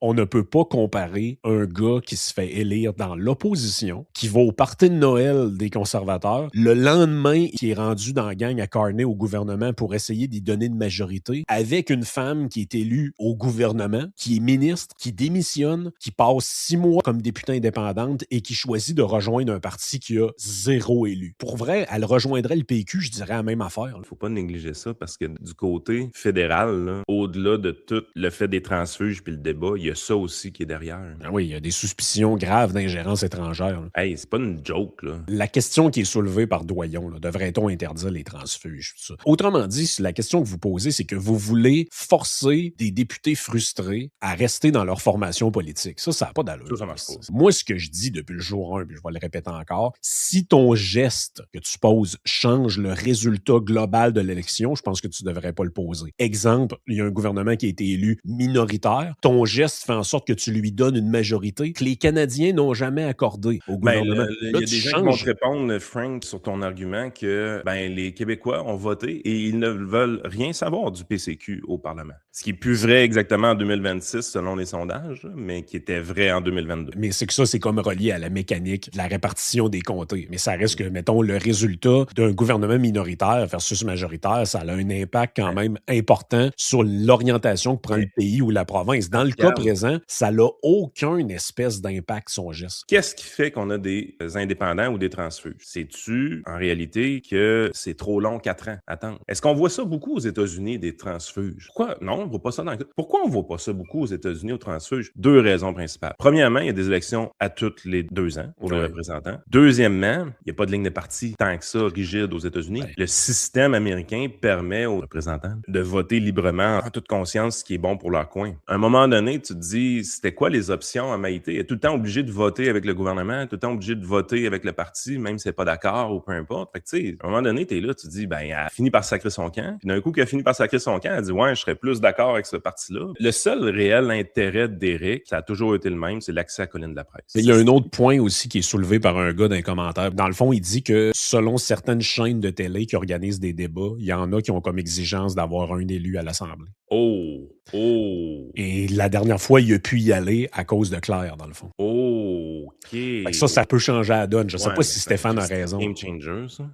On ne peut pas comparer un gars qui se fait élire dans l'opposition, qui va au party de Noël des conservateurs, le lendemain, qui est rendu dans la gang à Carney au gouvernement pour essayer d'y donner une majorité, avec une femme qui est élue au gouvernement, qui est ministre, qui démissionne, qui passe 6 mois comme députée indépendante et qui choisit de rejoindre un parti qui a 0 élu. Pour vrai, elle rejoindrait le PQ, je dirais la même affaire. Il ne faut pas négliger ça parce que du côté fédéral, là, au-delà de tout le fait des transfuges puis le débat, il y a ça aussi qui est derrière. Ah oui, il y a des suspicions graves d'ingérence étrangère. Là. Hey, c'est pas une joke, là. La question qui est soulevée par Doyon, là, devrait-on interdire les transfuges? Tout ça? Autrement dit, la question que vous posez, c'est que vous voulez forcer des députés frustrés à rester dans leur formation politique. Ça n'a pas d'allure. Ça marche pas. Moi, ce que je dis depuis le jour 1, puis je vais le répéter encore, si ton geste que tu poses change le résultat global de l'élection, je pense que tu ne devrais pas le poser. Exemple, il y a un gouvernement qui a été élu minoritaire. Ton geste fait en sorte que tu lui donnes une majorité que les Canadiens n'ont jamais accordée au gouvernement. Il y a des gens qui vont te répondre, Frank, sur ton argument que les Québécois ont voté et ils ne veulent rien savoir du PCQ au Parlement. Ce qui est plus vrai exactement en 2026 selon les sondages, mais qui était vrai en 2022. Mais c'est que ça, c'est comme relié à la mécanique de la répartition des comtés. Mais ça reste que, mettons, le résultat d'un gouvernement minoritaire versus majoritaire, ça a un impact quand même important sur l'orientation que prend le pays ou la province. Dans le cas présent, ça n'a aucune espèce d'impact, son geste. Qu'est-ce qui fait qu'on a des indépendants ou des transfuges? C'est-tu, en réalité, que c'est trop long, 4 ans, attendre? Est-ce qu'on voit ça beaucoup aux États-Unis, des transfuges? Pourquoi? Non, on ne voit pas ça dans le... Pourquoi on ne voit pas ça beaucoup aux États-Unis, aux transfuges? 2 raisons principales. Premièrement, il y a des élections à tous les 2 ans pour les représentants. Deuxièmement, il n'y a pas de ligne de parti tant que ça rigide aux États-Unis. Le système américain permet aux représentants de voter librement en toute conscience ce qui est bon pour leur coin. À un moment donné, tu te dis, c'était quoi les options à Maïté? Il est tout le temps obligé de voter avec le gouvernement, tout le temps obligé de voter avec le parti, même si c'est pas d'accord ou peu importe. Fait que, tu sais, à un moment donné, t'es là, tu te dis, elle a fini par sacrer son camp. Puis d'un coup, qu'elle a fini par sacrer son camp, elle dit, ouais, je serais plus d'accord avec ce parti-là. Le seul réel intérêt d'Éric, ça a toujours été le même, c'est l'accès à la colline de la presse. Il y a un autre point aussi qui est soulevé par un gars dans les commentaires. Dans le fond, il dit que selon certaines chaînes de télé qui organisent des débats, il y en a qui ont comme exigence d'avoir un élu à l'Assemblée. Oh! Et la dernière fois, il a pu y aller à cause de Claire, dans le fond. OK. Fait que ça peut changer la donne. Je sais pas si Stéphane a raison. Game changer, ça.